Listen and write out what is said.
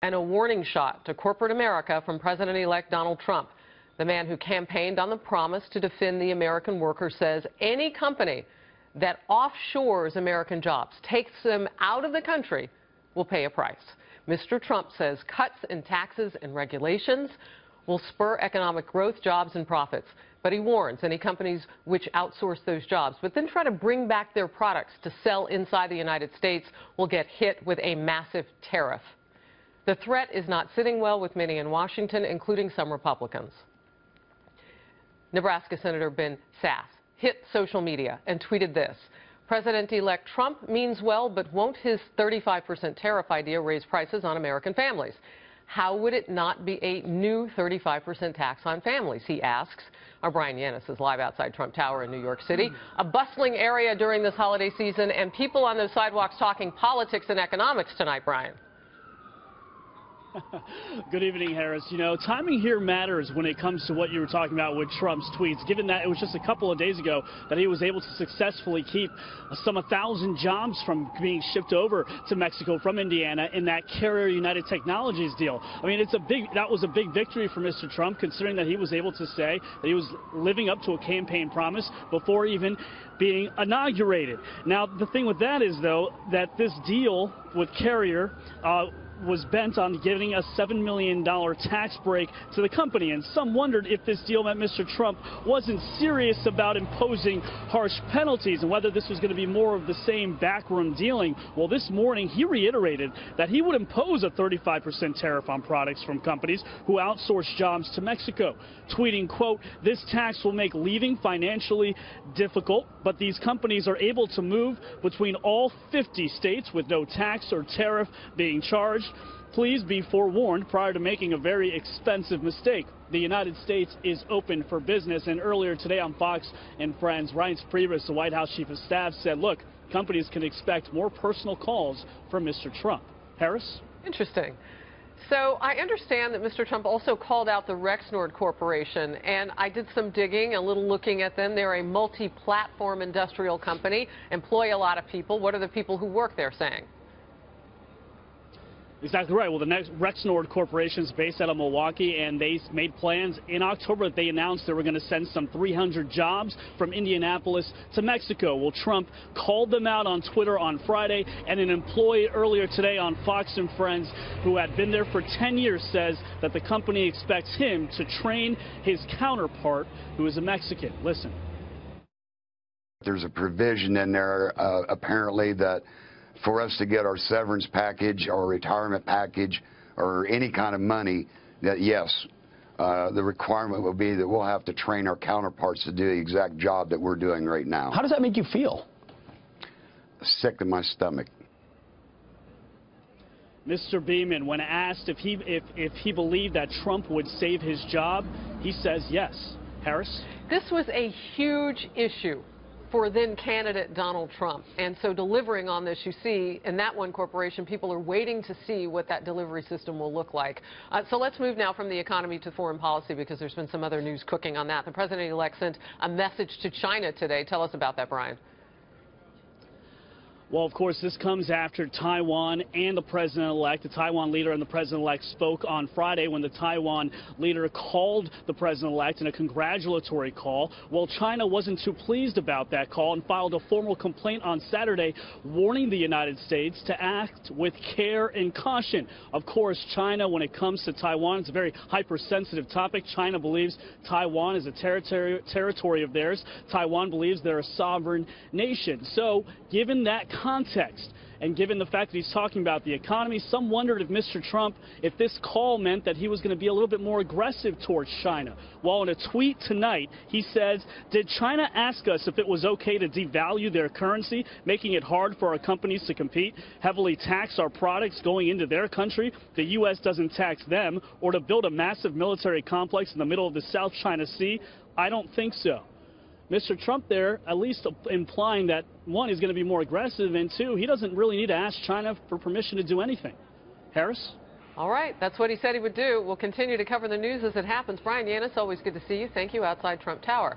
And a warning shot to corporate America from President-elect Donald Trump. The man who campaigned on the promise to defend the American worker says any company that offshores American jobs, takes them out of the country, will pay a price. Mr. Trump says cuts in taxes and regulations will spur economic growth, jobs, and profits. But he warns any companies which outsource those jobs, but then try to bring back their products to sell inside the United States, will get hit with a massive tariff. The threat is not sitting well with many in Washington, including some Republicans. Nebraska Senator Ben Sasse hit social media and tweeted this: President-elect Trump means well, but won't his 35% tariff idea raise prices on American families? How would it not be a new 35% tax on families, he asks. Our Bryan Llenas is live outside Trump Tower in New York City, a bustling area during this holiday season, and people on those sidewalks talking politics and economics tonight, Bryan. Good evening, Harris. You know, timing here matters when it comes to what you were talking about with Trump's tweets, given that it was just a couple of days ago that he was able to successfully keep some 1,000 jobs from being shipped over to Mexico from Indiana in that Carrier United Technologies deal. I mean, that was a big victory for Mr. Trump, considering that he was able to say that he was living up to a campaign promise before even being inaugurated. Now, the thing with that is, though, that this deal with Carrier was bent on giving a $7 million tax break to the company, and some wondered if this deal meant Mr. Trump wasn't serious about imposing harsh penalties and whether this was going to be more of the same backroom dealing. Well, this morning he reiterated that he would impose a 35% tariff on products from companies who outsource jobs to Mexico, tweeting, quote, "This tax will make leaving financially difficult, but these companies are able to move between all 50 states with no tax or tariff being charged. Please be forewarned prior to making a very expensive mistake. The United States is open for business." And earlier today on Fox and Friends, Reince Priebus, the White House Chief of Staff, said, look, companies can expect more personal calls from Mr. Trump. Harris? Interesting. So I understand that Mr. Trump also called out the Rexnord Corporation, and I did some digging, a little looking at them. They're a multi-platform industrial company, employ a lot of people. What are the people who work there saying? Exactly right. Well, the next Rexnord Corporation is based out of Milwaukee, and they made plans in October that they announced they were going to send some 300 jobs from Indianapolis to Mexico. Well, Trump called them out on Twitter on Friday, and an employee earlier today on Fox and Friends who had been there for 10 years says that the company expects him to train his counterpart, who is a Mexican. Listen. There's a provision in there, apparently, that for us to get our severance package or retirement package or any kind of money, that yes, the requirement will be that we'll have to train our counterparts to do the exact job that we're doing right now. How does that make you feel? Sick to my stomach. Mr. Beeman, when asked if he believed that Trump would save his job, he says yes. Harris? This was a huge issue for then-candidate Donald Trump. And so delivering on this, you see, in that one corporation, people are waiting to see what that delivery system will look like. So let's move now from the economy to foreign policy, because there's been some other news cooking on that. The president-elect sent a message to China today. Tell us about that, Bryan. Well, of course, this comes after Taiwan and the president-elect, the Taiwan leader and the president-elect, spoke on Friday when the Taiwan leader called the president-elect in a congratulatory call. Well, China wasn't too pleased about that call and filed a formal complaint on Saturday, warning the United States to act with care and caution. Of course, China, when it comes to Taiwan, it's a very hypersensitive topic. China believes Taiwan is a territory of theirs. Taiwan believes they're a sovereign nation. So, given that context, and given the fact that he's talking about the economy, some wondered if Mr. Trump, if this call meant that he was going to be a little bit more aggressive towards China. Well, in a tweet tonight, he says, "Did China ask us if it was okay to devalue their currency, making it hard for our companies to compete, heavily tax our products going into their country? The U.S. doesn't tax them, or to build a massive military complex in the middle of the South China Sea? I don't think so." Mr. Trump there at least implying that, one, he's going to be more aggressive, and two, he doesn't really need to ask China for permission to do anything. Harris? All right, that's what he said he would do. We'll continue to cover the news as it happens. Bryan Llenas, always good to see you. Thank you outside Trump Tower.